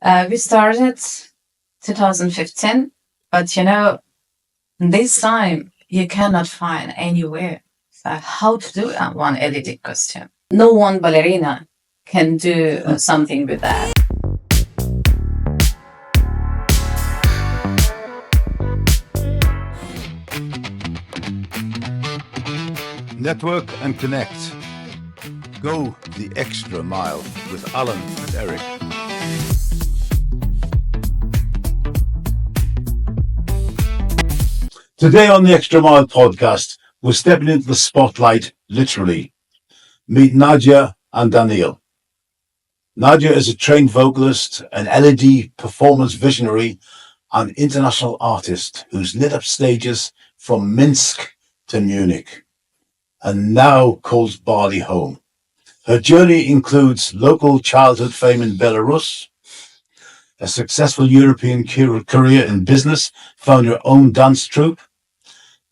We started 2015, but this time you cannot find anywhere how to do one edited costume. No one ballerina can do something with that. Network and connect. Go the extra mile with Alan and Eric. Today on the Extra Mile podcast, we're stepping into the spotlight, literally. Meet Nadia and Daniel. Nadia is a trained vocalist, an LED performance visionary, and international artist who's lit up stages from Minsk to Munich, and now calls Bali home. Her journey includes local childhood fame in Belarus, a successful European career in business, found her own dance troupe,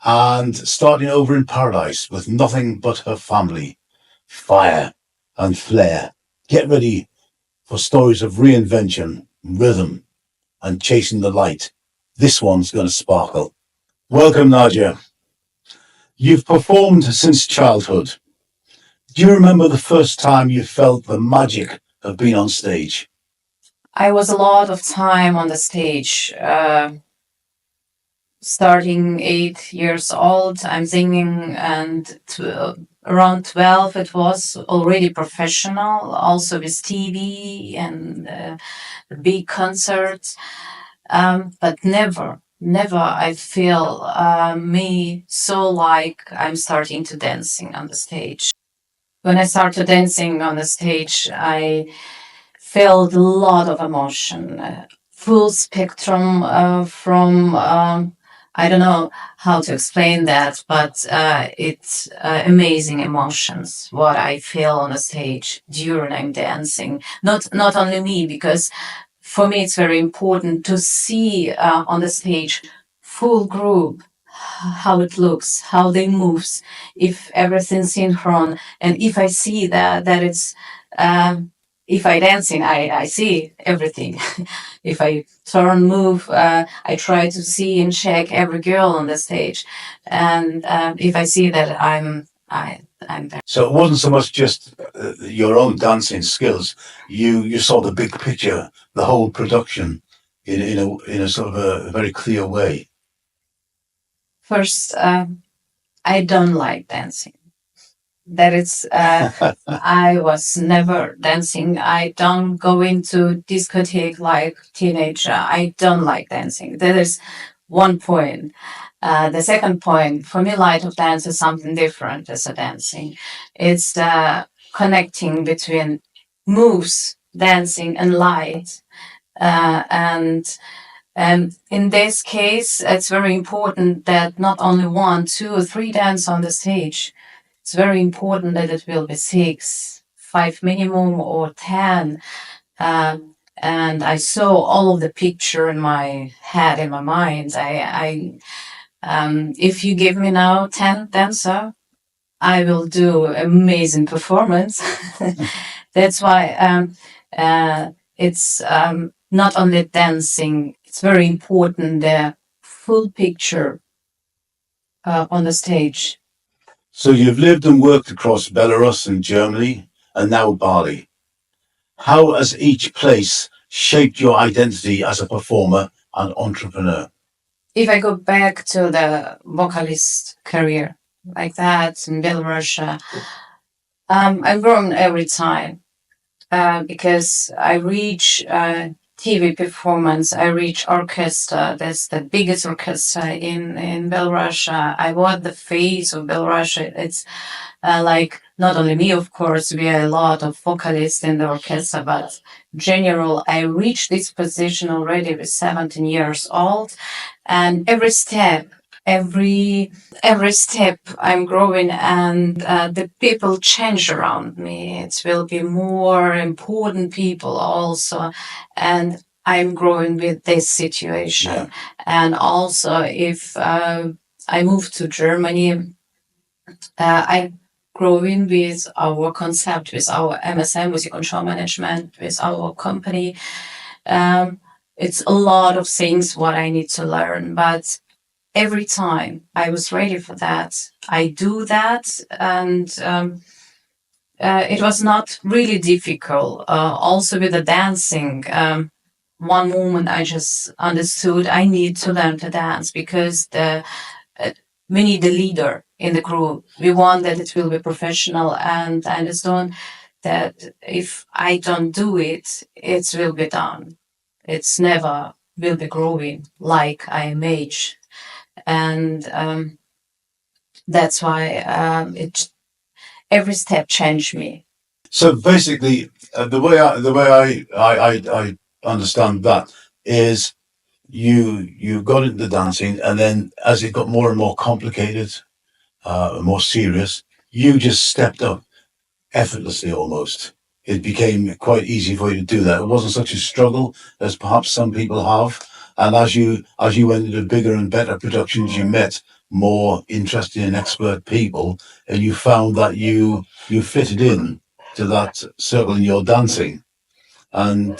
and starting over in paradise with nothing but her family, fire and flair. Get ready for stories of reinvention, rhythm, and chasing the light. This one's going to sparkle. Welcome, Nadia. You've performed since childhood. Do you remember the first time you felt the magic of being on stage? I was a lot of time on the stage. Starting 8 years old, I'm singing, and around 12, it was already professional, also with TV and big concerts. But never I feel me so like I'm starting to dancing on the stage. When I started dancing on the stage, I felt a lot of emotion, full spectrum from I don't know how to explain that, but it's amazing emotions what I feel on the stage during I'm dancing. Not only me, because for me it's very important to see on the stage full group, how it looks, how they moves, if everything's synchron, and if I see that it's if I dancing, I see everything. If I turn, move, I try to see and check every girl on the stage, and if I see that I'm there. So it wasn't so much just your own dancing skills. You saw the big picture, the whole production, in a sort of a very clear way. First, I don't like dancing. That is, I was never dancing. I don't go into discotheque like teenager. I don't like dancing. That is one point. The second point, for me, light of dance is something different as a dancing. It's the connecting between moves, dancing, and light. And in this case, it's very important that not only 1, 2, or 3 dance on the stage. It's very important that it will be 6, 5 minimum, or 10. And I saw all of the picture in my head, in my mind. If you give me now 10 dancer, I will do amazing performance. That's why it's not only dancing. It's very important the full picture on the stage. So you've lived and worked across Belarus and Germany, and now Bali. How has each place shaped your identity as a performer and entrepreneur? If I go back to the vocalist career like that in Belarus, I've grown every time because I reach TV performance, I reach orchestra. That's the biggest orchestra in Belarus. I was the face of Belarus. It's like not only me, of course, we are a lot of vocalists in the orchestra, but in general, I reached this position already with 17 years old, and every step I'm growing, and the people change around me. It will be more important people also, and I'm growing with this situation. Yeah. And also, if I move to Germany, I'm growing with our concept, with our MSM, music and show management, with our company. Um, it's a lot of things what I need to learn, but every time I was ready for that, I do that, and it was not really difficult. Also with the dancing, one moment I just understood I need to learn to dance because uh, we need a leader in the group. We want that it will be professional, and I understand that if I don't do it, it will be done. It's never will be growing like I imagine, and that's why it every step changed me. So basically, the way I understand that is you got into dancing, and then as it got more and more complicated, more serious, you just stepped up effortlessly almost. It became quite easy for you to do that. It wasn't such a struggle as perhaps some people have. And as you went into bigger and better productions, you met more interesting and expert people, and you found that you fitted in to that circle in your dancing, and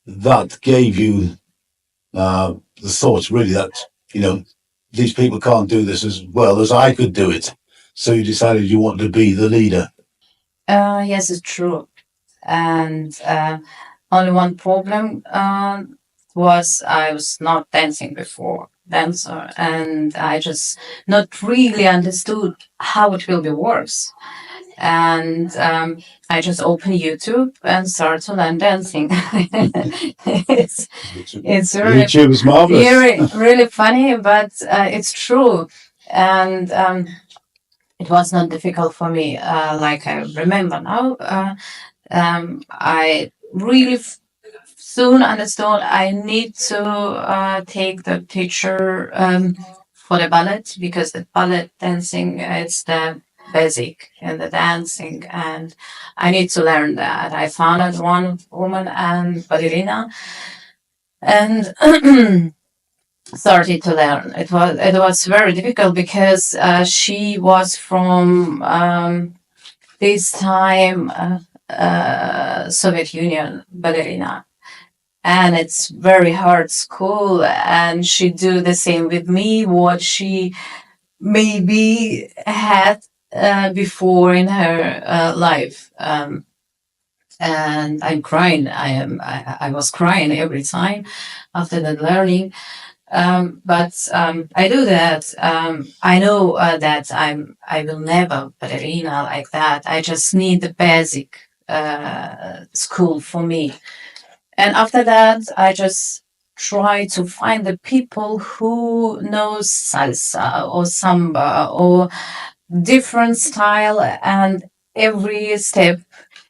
that gave you the thoughts really that you know these people can't do this as well as I could do it. So you decided you wanted to be the leader. Yes, it's true. And only one problem was I was not dancing before dancer, and I just not really understood how it will be works. And I just opened YouTube and started to learn dancing. it's it's really YouTube is marvelous. really funny, but it's true. And it was not difficult for me. Like I remember now, I really soon understood I need to take the teacher for the ballet because the ballet dancing it's the basic in the dancing, and I need to learn that. I found out one woman and ballerina and started to learn. It was very difficult because she was from this time Soviet Union ballerina, and it's very hard school. And she do the same with me. What she maybe had before in her life. And I'm crying. I was crying every time after the learning. But I do that. I know that I will never ballerina like that. I just need the basic school for me. And after that, I just try to find the people who knows salsa or samba or different style, and every step,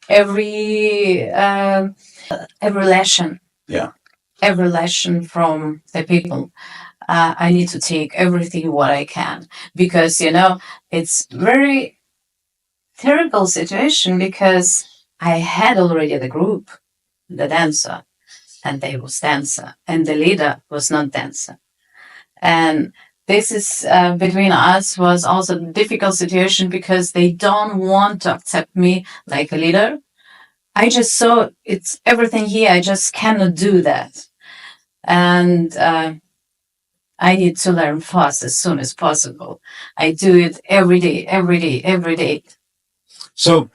every every lesson, Yeah. every lesson from the people. I need to take everything what I can because it's very terrible situation because I had already the group, the dancer, and they was dancer, and the leader was not dancer. And this is between us was also a difficult situation because they don't want to accept me like a leader. I just saw it's everything here. I just cannot do that, and I need to learn fast as soon as possible. I do it every day, every day, every day. So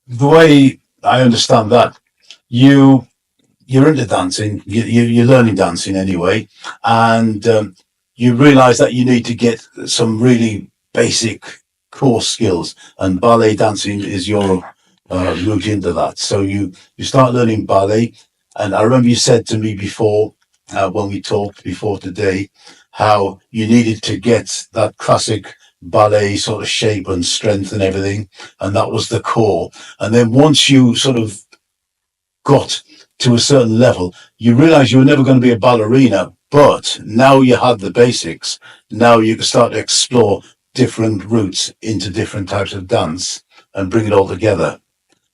the way I understand that, you you're into dancing, you're learning dancing anyway, and you realise that you need to get some really basic core skills, and ballet dancing is your route into that. So you start learning ballet, and I remember you said to me before when we talked before today how you needed to get that classic ballet sort of shape and strength and everything, and that was the core. And then once you sort of got to a certain level, you realize you were never going to be a ballerina, but now you had the basics. Now you can start to explore different routes into different types of dance and bring it all together.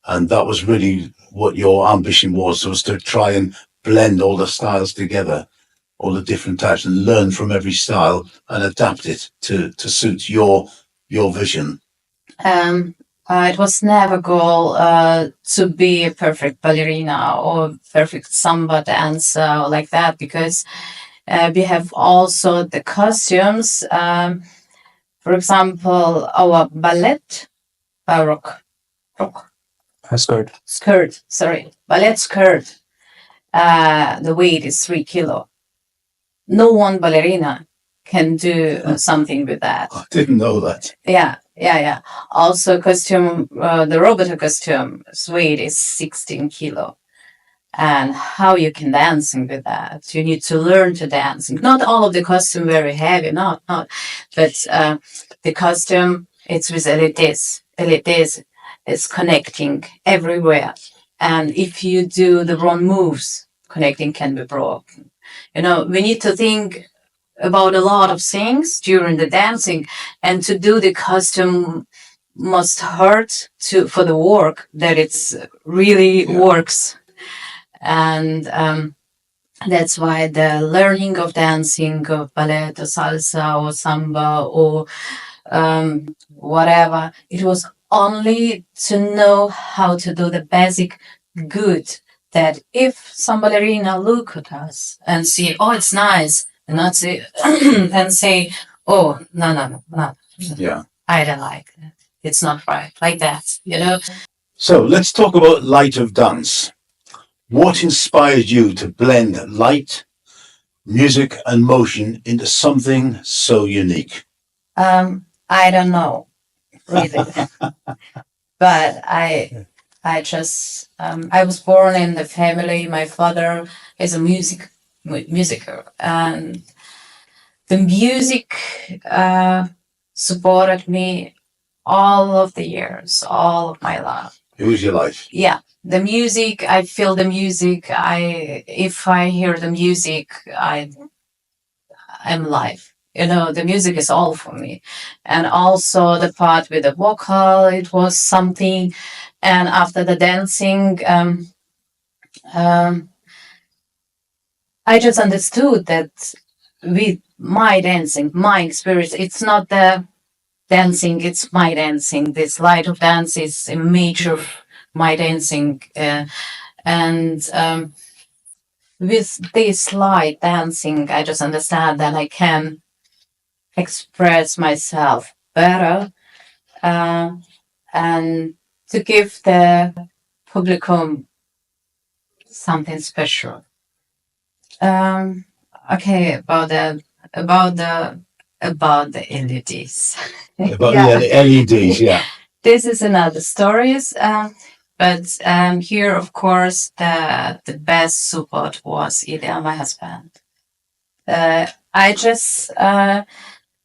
And that was really what your ambition was to try and blend all the styles together, all the different types, and learn from every style and adapt it to suit your vision. Um, It was never goal to be a perfect ballerina or perfect samba dancer or like that, because we have also the costumes. For example, our ballet baroque rock, skirt, sorry, ballet skirt. The weight is 3 kilo. No one ballerina can do something with that. I didn't know that. Yeah. Also, costume, the robot costume's weight is 16 kilo. And how you can dancing with that? You need to learn to dance. Not all of the costume very heavy, not, but the costume it's with LEDs. LEDs is connecting everywhere, and if you do the wrong moves, connecting can be broken. We need to think about a lot of things during the dancing, and to do the costume must hurt to for the work that it's really works. And that's why the learning of dancing, of ballet or salsa or samba or whatever, it was only to know how to do the basic good, that if some ballerina look at us and see, oh, it's nice, and not say and say, oh, no, Yeah. I don't like that, it's not right, like that. So let's talk about light of dance. What inspired you to blend light, music, and motion into something so unique? I don't know really, but I just I was born in the family. My father is a musicer, and the music supported me all of the years, all of my life. It was your life. Yeah, the music. I feel the music. If I hear the music, I'm live. The music is all for me. And also the part with the vocal, it was something. And after the dancing, um, I just understood that with my dancing, my experience, it's not the dancing, it's my dancing. This light of dance is a major of my dancing. And with this light dancing, I just understand that I can express myself better, uh, and to give the publicum something special. Um, okay, about the LEDs. About the LEDs, yeah. This is another stories. But here, of course, the best support was Ilya, my husband. I just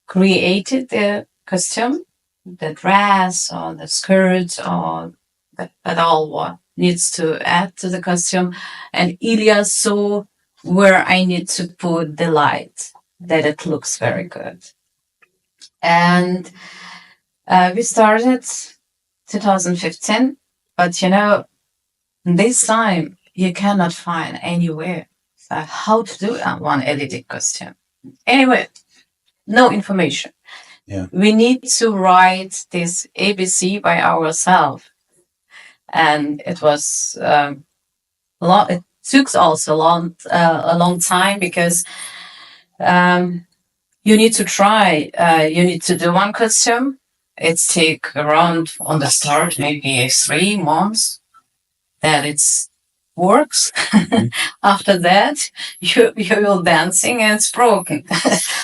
created the costume, the dress or the skirt or that all what needs to add to the costume. And Ilya saw where I need to put the light, that it looks very good. And we started 2015, but this time you cannot find anywhere how to do one LED costume. Anyway, no information. Yeah. We need to write this ABC by ourselves, and it was long. It took also a long time, because you need to try. You need to do one costume. It's take around on the start maybe 3 months that it's works. After that, you will dancing and it's broken.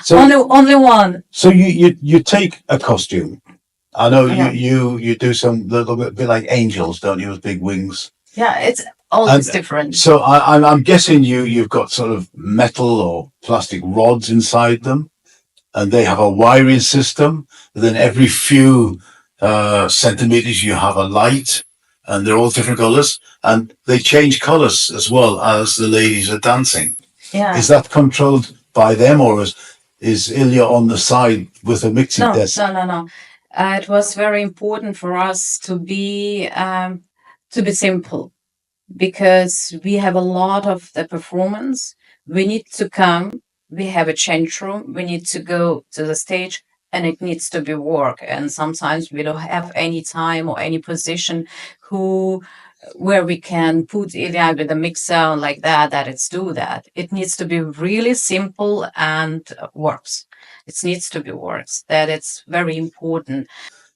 So only one. So you take a costume. I know Yeah. you do some little bit like angels, don't you, with big wings? Yeah, it's always different. So I'm guessing you've got sort of metal or plastic rods inside them, and they have a wiring system. And then every few centimeters you have a light, and they're all different colors, and they change colors as well as the ladies are dancing. Yeah. Is that controlled by them, or is Ilya on the side with a mixing desk? No. It was very important for us to be simple, because we have a lot of the performance. We need to come. We have a change room. We need to go to the stage and it needs to be work. And sometimes we don't have any time or any position who where we can put Ilya with a mixer like that it's do that. It needs to be really simple and works. It needs to be works. That it's very important.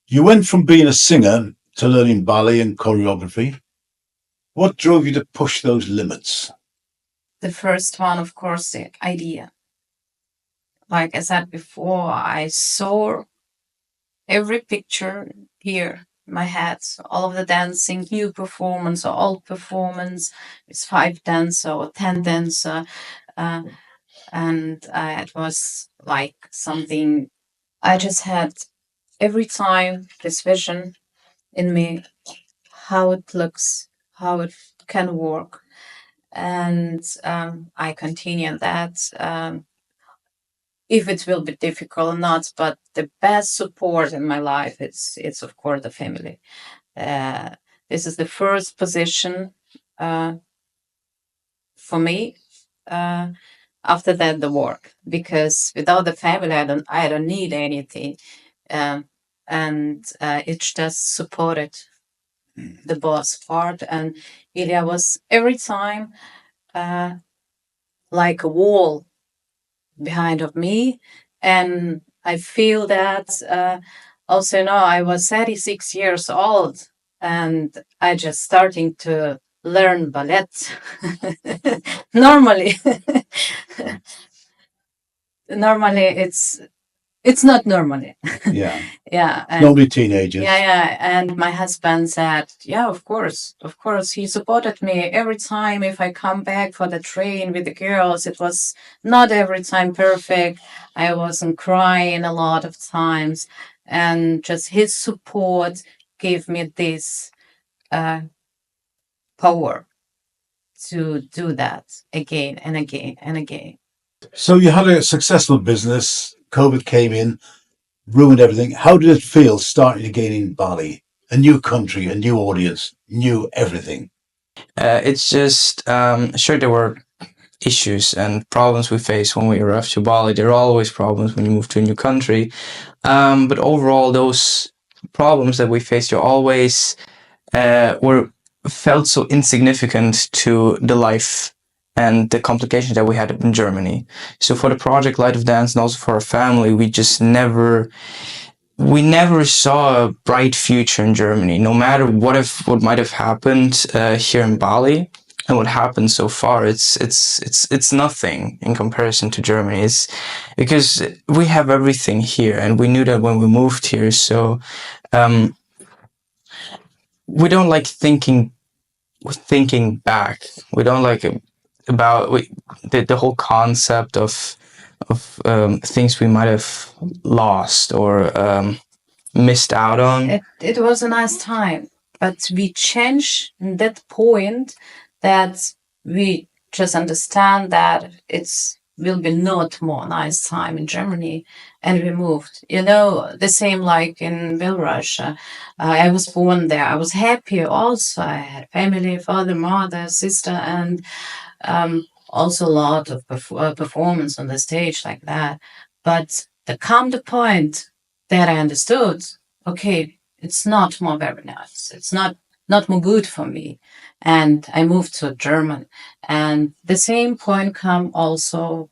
You went from being a singer to learning ballet and choreography. What drove you to push those limits? The first one, of course, the idea. Like I said before, I saw every picture here in my head, all of the dancing, new performance or old performance, with 5 dancer or 10 dancer. And it was like something I just had every time this vision in me, how it looks, how it can work. And I continue that. If it will be difficult or not, but the best support in my life, it's of course the family. This is the first position for me. After that, the work, because without the family, I don't need anything, and it's just supported the boss part. And Ilya was every time like a wall behind of me, and I feel that also now I was 36 years old and I just starting to learn ballet normally. Normally it's not normally. Yeah. Yeah. And Normally teenagers. yeah. And my husband said, yeah, of course. Of course. He supported me every time if I come back for the train with the girls. It was not every time perfect. I wasn't crying a lot of times. And just his support gave me this power to do that again and again and again. So you had a successful business. COVID came in, ruined everything. How did it feel starting again in Bali? A new country, a new audience, new everything. It's just sure there were issues and problems we face when we arrive to Bali. There are always problems when you move to a new country, but overall, those problems that we faced are always were felt so insignificant to the life and the complications that we had in Germany. So for the project Light of Dance and also for our family, we never saw a bright future in Germany, no matter what might have happened here in Bali and what happened so far. It's nothing in comparison to Germany. It's because we have everything here, and we knew that when we moved here. So we don't like thinking back. We don't like about the whole concept of things we might have lost or missed out on. It was a nice time, but we changed that point that we just understand that it's will be not more nice time in Germany, and we moved. You know, the same like in Belarus. I was born there. I was happy also. I had family, father, mother, sister, and also a lot of performance on the stage like that. But there come the point that I understood, okay, it's not more very nice. It's not more good for me. And I moved to German. And the same point come also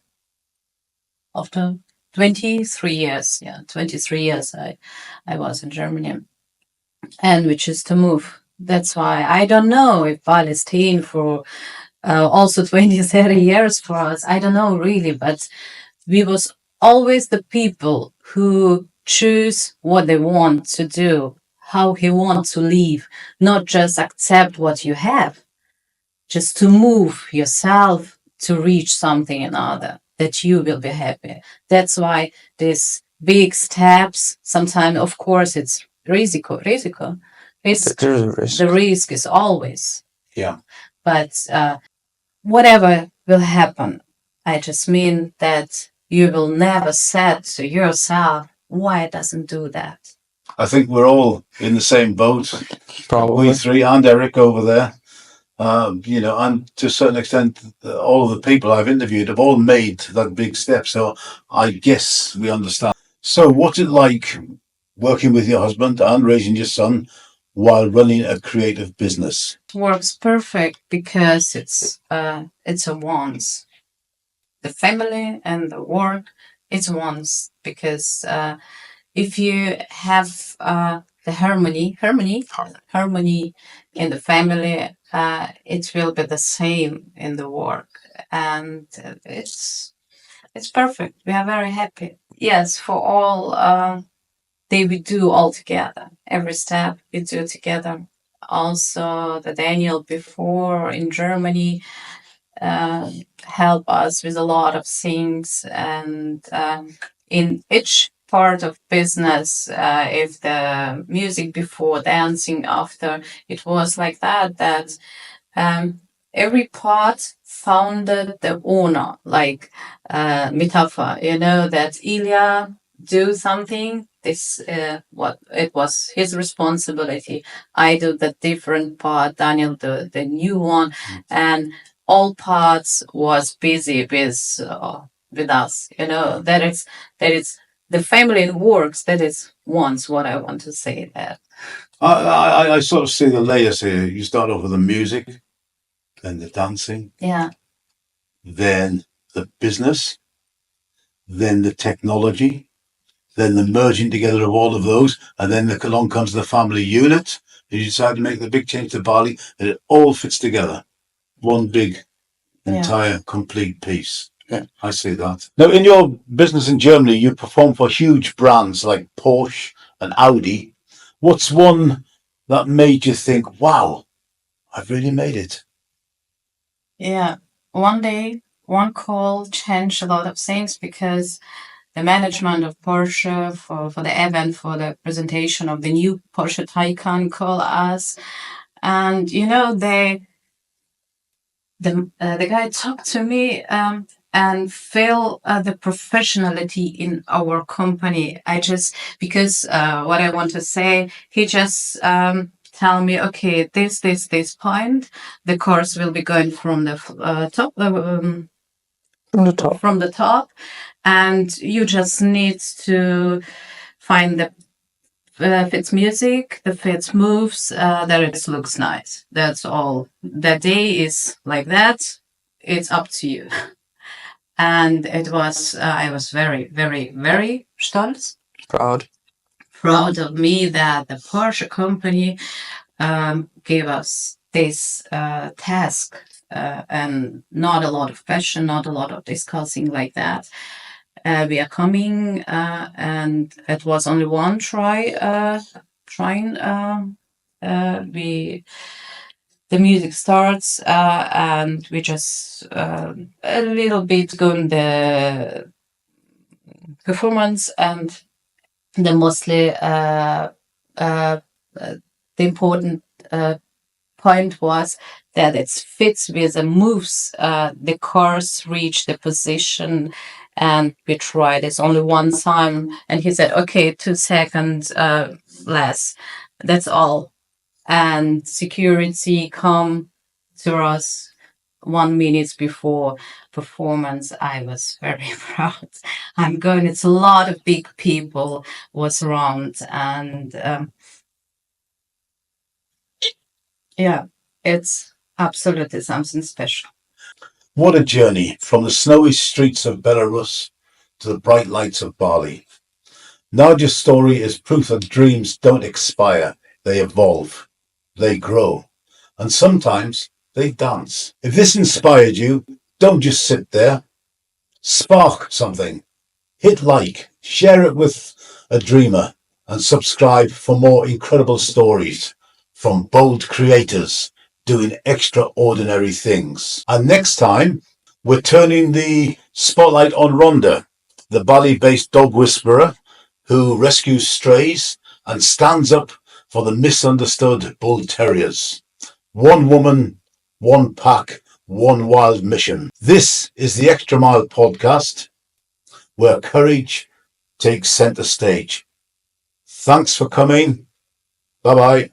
after 23 years. Yeah, 23 years I was in Germany. And which is to move. That's why I don't know if Bali staying for also 20, 30 years for us. I don't know really, but we was always the people who choose what they want to do, how he wants to live, not just accept what you have, just to move yourself to reach something another that you will be happy. That's why these big steps, sometimes, of course, it's risk. There's a risk. The risk is always. Yeah. But whatever will happen, I just mean that you will never say to yourself, why it doesn't do that? I think we're all in the same boat. Probably. We three and Eric over there. And to a certain extent, all of the people I've interviewed have all made that big step. So I guess we understand. So, what's it like working with your husband and raising your son while running a creative business? Works perfect because it's a once. The family and the work, it's once because if you have the harmony in the family, it will be the same in the work, and it's perfect. We are very happy. Yes, for all they we do all together. Every step we do together. Also, the Daniel before in Germany uh, help us with a lot of things, and in each part of business, if the music before, dancing after, it was like that um, every part founded the owner, like metaphor, that Ilya do something. This what it was his responsibility. I do the different part. Daniel the new one, and all parts was busy with us. That is the family works. That is once what I want to say that. I sort of see the layers here. You start off with the music, then the dancing, Yeah. then the business, then the technology, then the merging together of all of those, and then along comes the family unit. And you decide to make the big change to Bali, and it all fits together. One big, entire, complete piece. Yeah. I see that. Now, in your business in Germany, you perform for huge brands like Porsche and Audi. What's one that made you think, wow, I've really made it? Yeah. One day, one call changed a lot of things because the management of Porsche for the event, for the presentation of the new Porsche Taycan call us. And, the guy talked to me and feel the professionality in our company. Because what I want to say, he just tell me, okay, this point, the course will be going from the top, From the top. from the top, and you just need to find the fits music, the fits moves, that it looks nice. That's all. The day is like that. It's up to you. And I was very, very, very stolz, proud of me that the Porsche company gave us this task, and not a lot of passion, not a lot of discussing like that. We are coming, and it was only one trying. The music starts, and we just a little bit go in the performance, and the mostly uh, the important point was that it fits with the moves. The cars reach the position, and we tried this only one time. And he said, "Okay, 2 seconds less. That's all." And security come to us 1 minute before performance. I was very proud. I'm going. It's a lot of big people was around, and yeah, it's absolutely something special. What a journey from the snowy streets of Belarus to the bright lights of Bali. Nadia's story is proof that dreams don't expire, they evolve, they grow, and sometimes they dance. If this inspired you, don't just sit there. Spark something. Hit like, share it with a dreamer, and subscribe for more incredible stories from bold creators doing extraordinary things. And next time, we're turning the spotlight on Rhonda, the Bali-based dog whisperer who rescues strays and stands up for the misunderstood bull terriers. One woman, one pack, one wild mission. This is the Extra Mile podcast, where courage takes center stage. Thanks for coming. Bye bye.